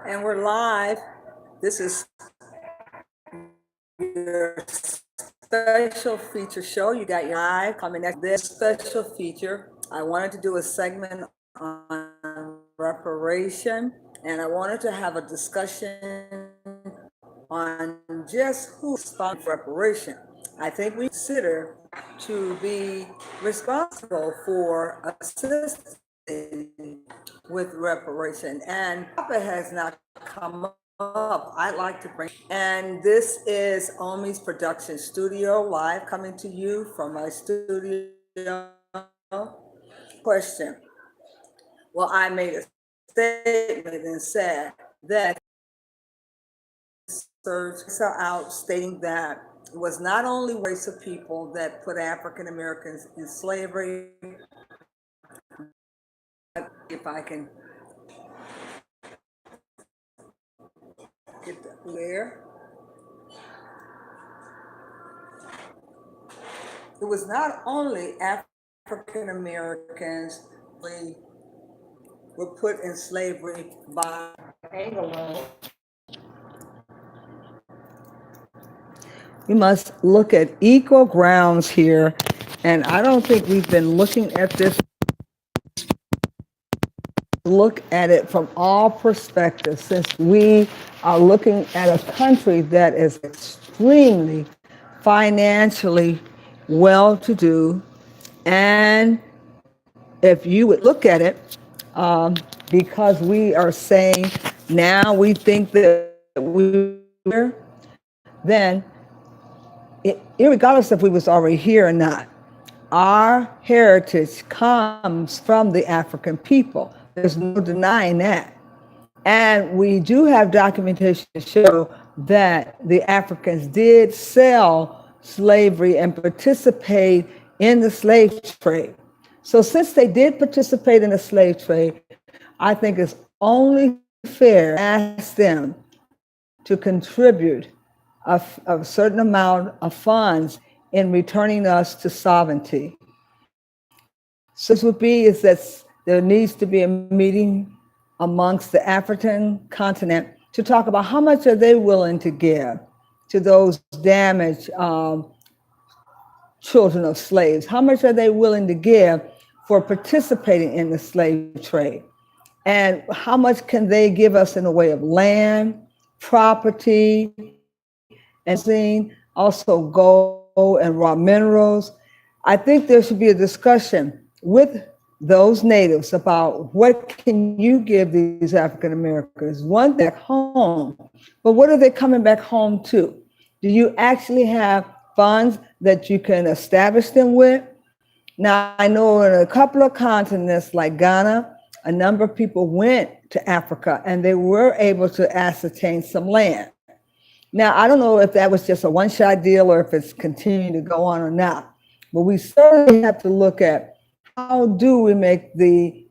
And we're live. This is your special feature show. You got your live coming next. This special feature, I wanted to do a segment on reparation, and I wanted to have a discussion on just who's responsible for reparation. I think we consider to be responsible for assisting with reparation, and topic has not come up. I'd like to bring, and this is Omi's production studio, live coming to you from my studio. Question. Well, I made a statement and said that search out stating that it was not only race of people that put African Americans in slavery. If I can get that clear. It was not only African Americans we were put in slavery by Anglo. We must look at equal grounds here, and I don't think we've been looking at this. Look at it from all perspectives, since we are looking at a country that is extremely financially well-to-do, and if you would look at it, because we are saying now we think that we're, then irregardless if we was already here or not, our heritage comes from the African people. There's no denying that. And we do have documentation to show that the Africans did sell slavery and participate in the slave trade. So since they did participate in the slave trade, I think it's only fair to ask them to contribute a certain amount of funds in returning us to sovereignty. So this would be is that there needs to be a meeting amongst the African continent to talk about how much are they willing to give to those damaged children of slaves. How much are they willing to give for participating in the slave trade? And how much can they give us in the way of land, property, and also gold and raw minerals? I think there should be a discussion with those natives about what can you give these African Americans, one back home, but what are they coming back home to? Do you actually have funds that you can establish them with? Now, I know in a couple of continents like Ghana, a number of people went to Africa and they were able to ascertain some land. Now, I don't know if that was just a one-shot deal or if it's continuing to go on or not, but we certainly have to look at how do we make the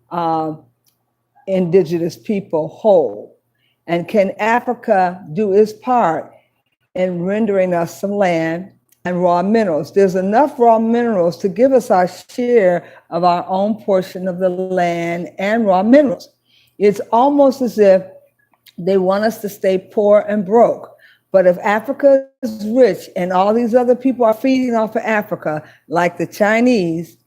indigenous people whole? And can Africa do its part in rendering us some land and raw minerals? There's enough raw minerals to give us our share of our own portion of the land and raw minerals. It's almost as if they want us to stay poor and broke. But if Africa is rich and all these other people are feeding off of Africa, like the Chinese,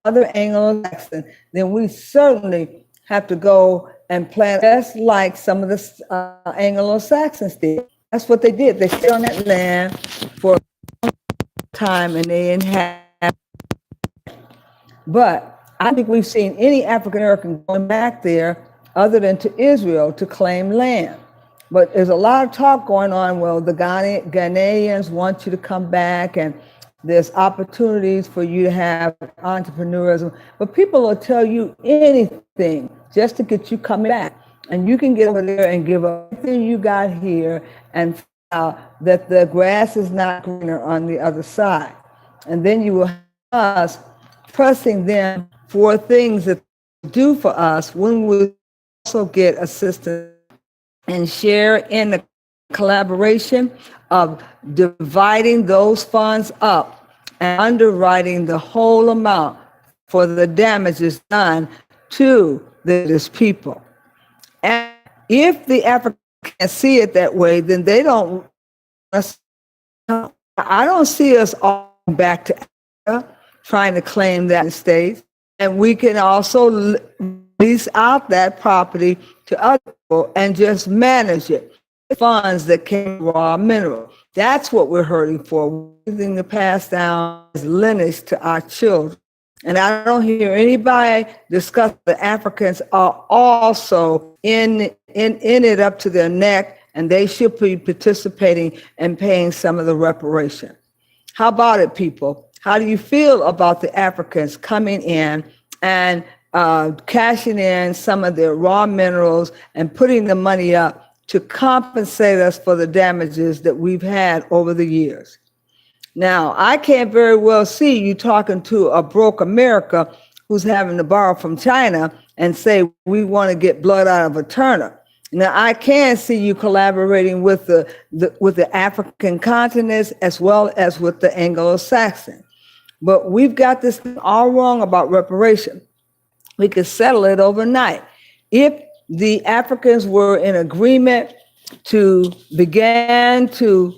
other Anglo-Saxon, then we certainly have to go and plant just like some of the Anglo-Saxons did. That's what they did. They stayed on that land for a long time and they inhabited. But I don't think we've seen any African American going back there other than to Israel to claim land. But there's a lot of talk going on. Well, the Ghanaians want you to come back and there's opportunities for you to have entrepreneurism. But people will tell you anything just to get you coming back. And you can get over there and give up everything you got here and find out that the grass is not greener on the other side. And then you will have us pressing them for things that they do for us when we also get assistance and share in the collaboration of dividing those funds up and underwriting the whole amount for the damages done to this people. And If the Africans can't see it that way, then they don't. I don't see us all back to Africa trying to claim that in the States. And we can also lease out that property to other people and just manage it. Funds that came from raw mineral. That's what we're hurting for. Everything to pass down is lineage to our children. And I don't hear anybody discuss the Africans are also in it up to their neck, and they should be participating and paying some of the reparation. How about it, people? How do you feel about the Africans coming in and cashing in some of their raw minerals and putting the money up to compensate us for the damages that we've had over the years? Now, I can't very well see you talking to a broke America who's having to borrow from China and say, we want to get blood out of a turnip. Now, I can see you collaborating with the African continents as well as with the Anglo-Saxon. But we've got this all wrong about reparation. We could settle it overnight. If the Africans were in agreement to begin to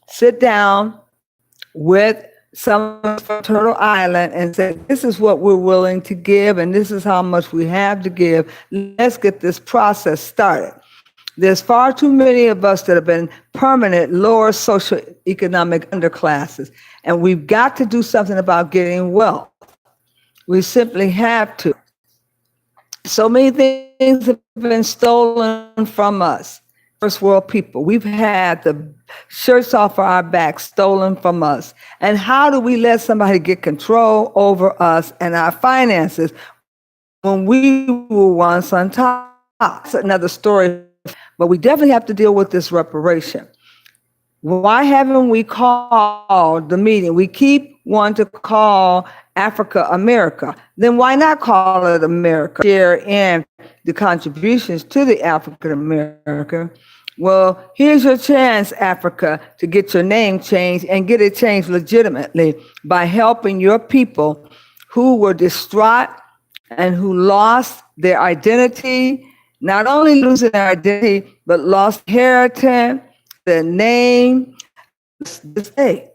sit down with someone from Turtle Island and say, this is what we're willing to give and this is how much we have to give. Let's get this process started. There's far too many of us that have been permanent lower socioeconomic underclasses, and we've got to do something about getting wealth. We simply have to. So many things have been stolen from us. First world people. We've had the shirts off of our backs stolen from us. And how do we let somebody get control over us and our finances when we were once on top? That's another story. But we definitely have to deal with this reparation. Why haven't we called the meeting? We keep wanting to call Africa America. Then why not call it America? Share in the contributions to the African America. Well, here's your chance, Africa, to get your name changed and get it changed legitimately by helping your people who were distraught and who lost their identity, not only losing their identity, but lost inheritance, their name, this day.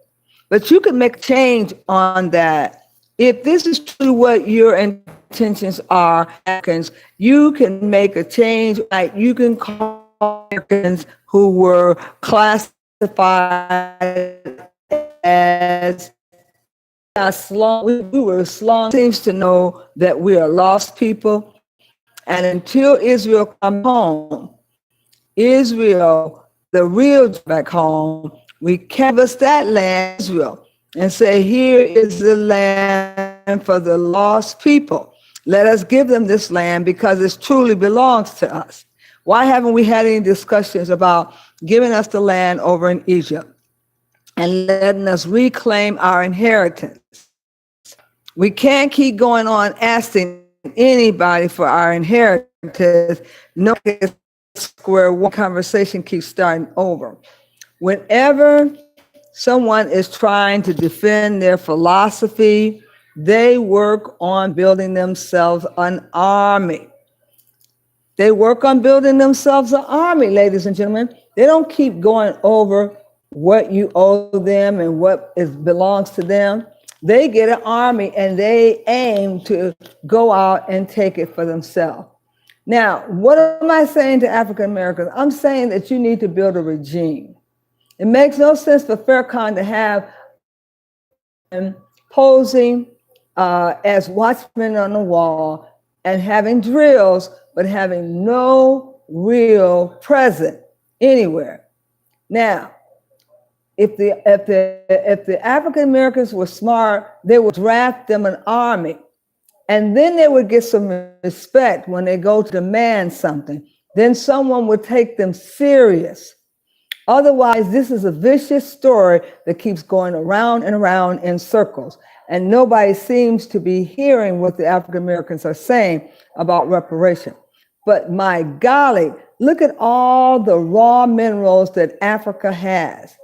But you can make change on that. If this is truly what your intentions are, Africans, you can make a change. Like you can call Americans who were classified as slum. We were slum. Seems to know that we are lost people. And until Israel comes home, Israel, the real back home, we canvass that land, Israel, and say, here is the land for the lost people. Let us give them this land because it truly belongs to us. Why haven't we had any discussions about giving us the land over in Egypt and letting us reclaim our inheritance? We can't keep going on asking anybody for our inheritance. No square one conversation keeps starting over. Whenever someone is trying to defend their philosophy, they work on building themselves an army. They work on building themselves an army, ladies and gentlemen. They don't keep going over what you owe them and what belongs to them. They get an army and they aim to go out and take it for themselves. Now, what am I saying to African Americans? I'm saying that you need to build a regime. It makes no sense for Farrakhan to have posing as watchmen on the wall and having drills, but having no real presence anywhere. Now, if the African Americans were smart, they would draft them an army, and then they would get some respect when they go to demand something. Then someone would take them serious. Otherwise, this is a vicious story that keeps going around and around in circles, and nobody seems to be hearing what the African Americans are saying about reparation. But my golly, look at all the raw minerals that Africa has.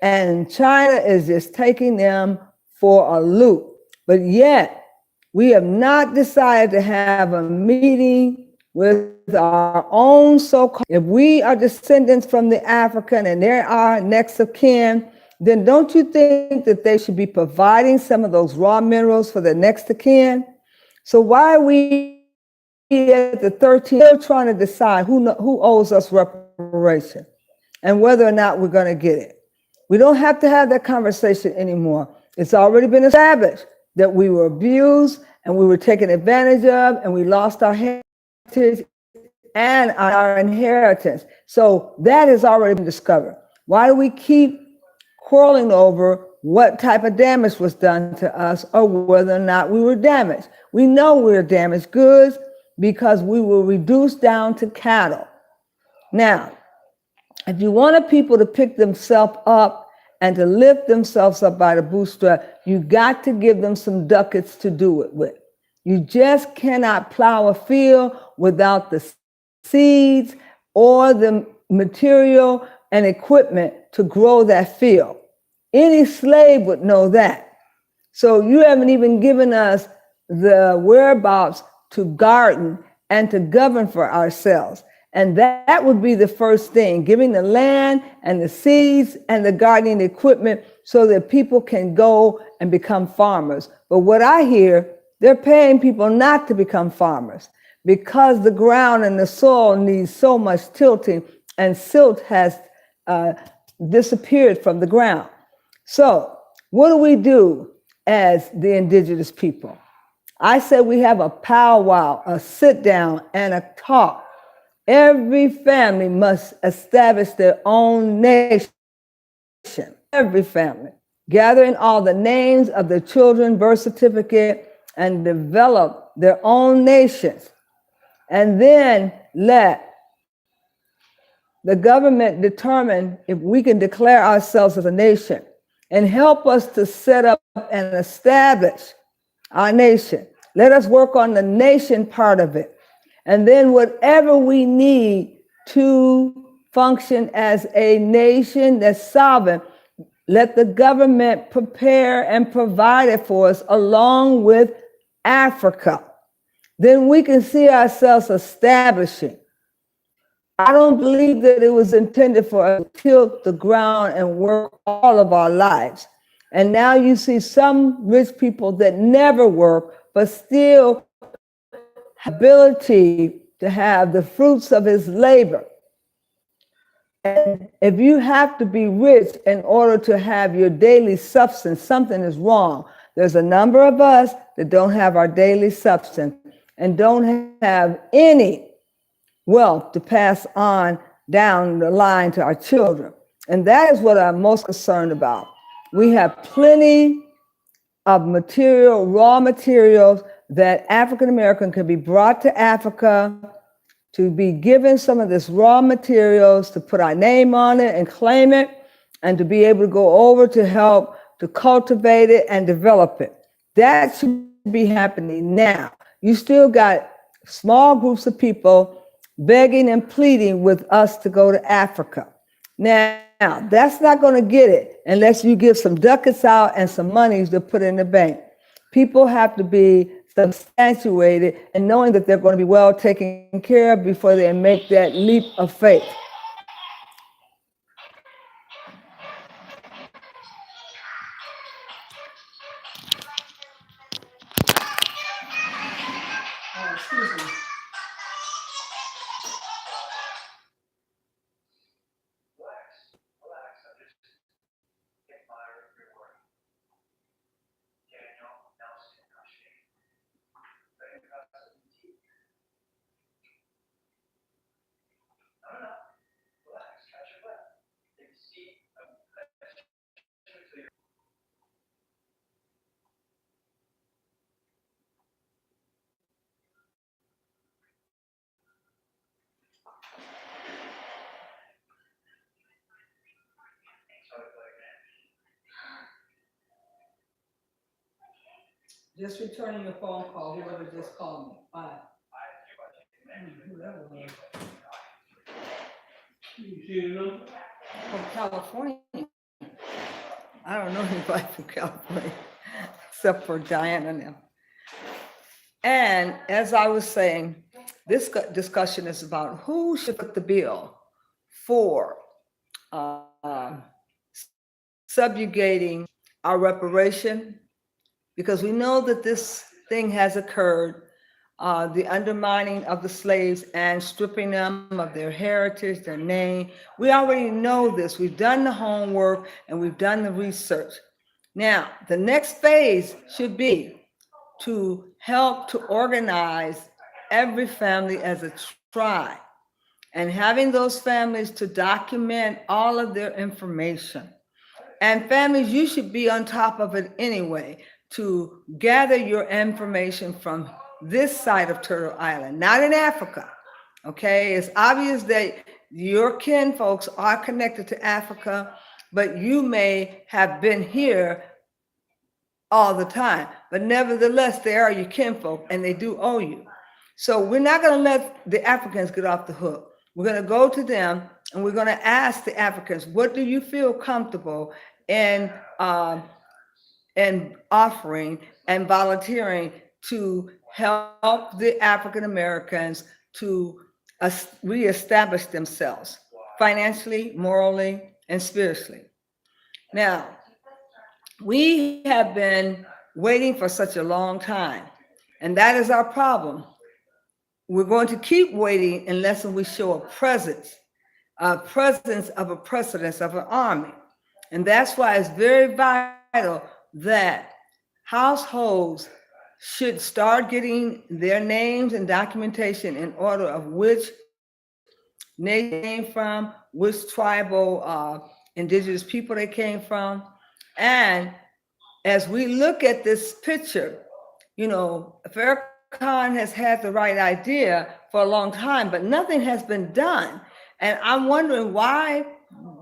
And China is just taking them for a loop. But yet, we have not decided to have a meeting with our own so-called, if we are descendants from the African and they're our next of kin, then don't you think that they should be providing some of those raw minerals for the next of kin? So why are we at the 13th still trying to decide who owes us reparation and whether or not we're going to get it? We don't have to have that conversation anymore. It's already been established that we were abused and we were taken advantage of and we lost our heritage and our inheritance. So that has already been discovered. Why do we keep quarreling over what type of damage was done to us or whether or not we were damaged? We know we were damaged goods because we were reduced down to cattle. Now, if you wanted people to pick themselves up and to lift themselves up by the bootstrap, you got to give them some ducats to do it with. You just cannot plow a field without the seeds or the material and equipment to grow that field. Any slave would know that. So you haven't even given us the whereabouts to garden and to govern for ourselves. And that would be the first thing, giving the land and the seeds and the gardening equipment so that people can go and become farmers. But what I hear, they're paying people not to become farmers because the ground and the soil needs so much tilting and silt has disappeared from the ground. So what do we do as the indigenous people? I said we have a powwow, a sit down and a talk. Every family must establish their own nation. Every family. Gathering all the names of the children, birth certificate, and develop their own nations. And then let the government determine if we can declare ourselves as a nation and help us to set up and establish our nation. Let us work on the nation part of it. And then whatever we need to function as a nation that's sovereign, let the government prepare and provide it for us along with Africa. Then we can see ourselves establishing. I don't believe that it was intended for us to tilt the ground and work all of our lives. And now you see some rich people that never work, but still have ability to have the fruits of his labor. And if you have to be rich in order to have your daily substance, something is wrong. There's a number of us that don't have our daily substance and don't have any wealth to pass on down the line to our children. And that is what I'm most concerned about. We have plenty of material, raw materials that African American can be brought to Africa to be given some of this raw materials to put our name on it and claim it and to be able to go over to help to cultivate it and develop it. That should be happening now. You still got small groups of people begging and pleading with us to go to Africa. Now, that's not going to get it unless you give some ducats out and some monies to put in the bank. People have to be substantiated and knowing that they're going to be well taken care of before they make that leap of faith. Oh, excuse me. Just returning your phone call, whoever just called me. Bye. Whoever was. From California. I don't know anybody from California except for Diana now. And as I was saying, This discussion is about who should foot the bill for subjugating our reparation, because we know that this thing has occurred, the undermining of the slaves and stripping them of their heritage, their name. We already know this. We've done the homework and we've done the research. Now, the next phase should be to help to organize every family as a tribe and having those families to document all of their information. And families, you should be on top of it anyway, to gather your information from this side of Turtle Island, not in Africa. Okay, it's obvious that your kin folks are connected to Africa, but you may have been here all the time. But nevertheless, they are your kinfolk and they do owe you. So we're not going to let the Africans get off the hook. We're going to go to them and we're going to ask the Africans, what do you feel comfortable in offering and volunteering to help the African Americans to reestablish themselves financially, morally, and spiritually. Now, we have been waiting for such a long time, and that is our problem. We're going to keep waiting unless we show a presence of a precedence of an army. And that's why it's very vital that households should start getting their names and documentation in order of which nation they came from, which tribal indigenous people they came from. And as we look at this picture, you know, Farrakhan has had the right idea for a long time, but nothing has been done. And I'm wondering why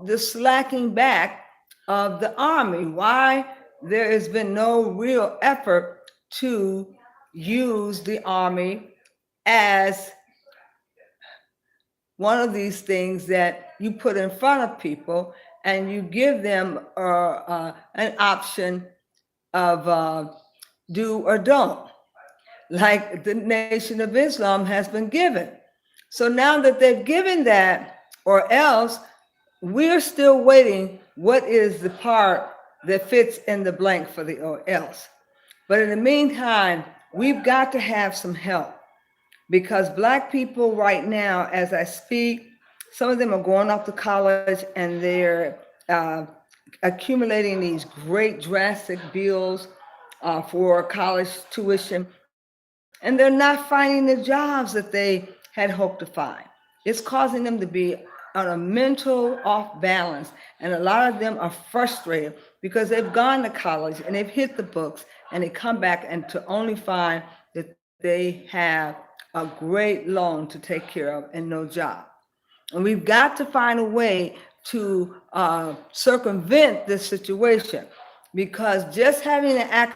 the slacking back of the army, why there has been no real effort to use the army as one of these things that you put in front of people and you give them an option of do or don't, like the Nation of Islam has been given. So now that they've given that, or else, we're still waiting. What is the part that fits in the blank for the or else? But in the meantime, we've got to have some help, because Black people right now, as I speak, some of them are going off to college and they're accumulating these great drastic bills for college tuition, and they're not finding the jobs that they had hoped to find. It's causing them to be on a mental off balance, and a lot of them are frustrated because they've gone to college and they've hit the books and they come back and to only find that they have a great loan to take care of and no job. And we've got to find a way to circumvent this situation, because just having an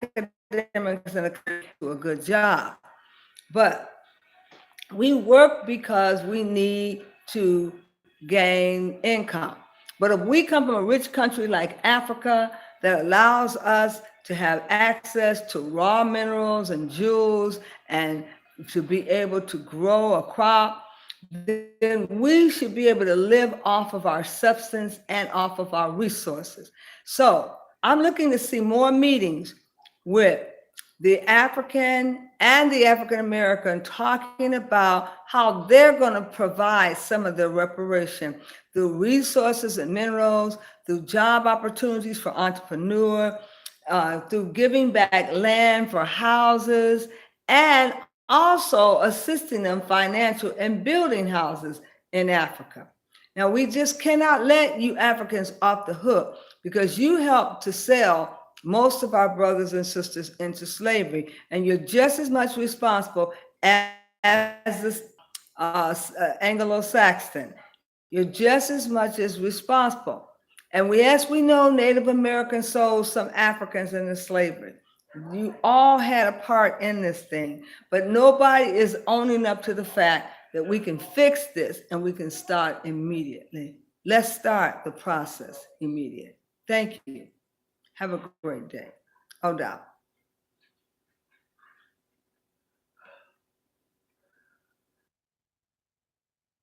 academic is going to do a good job. But we work because we need to gain income. But if we come from a rich country like Africa that allows us to have access to raw minerals and jewels and to be able to grow a crop, then we should be able to live off of our substance and off of our resources. So I'm looking to see more meetings with the African and the African American talking about how they're going to provide some of their reparation through resources and minerals, through job opportunities for entrepreneurs, through giving back land for houses, and also assisting them financial and building houses in Africa. Now, we just cannot let you Africans off the hook, because you helped to sell most of our brothers and sisters into slavery, and you're just as much responsible as the Anglo-Saxon. You're just as much as responsible. And as we know, Native Americans sold some Africans into slavery. You all had a part in this thing, but nobody is owning up to the fact that we can fix this and we can start immediately. Let's start the process immediately. Thank you. Have a great day. Odal.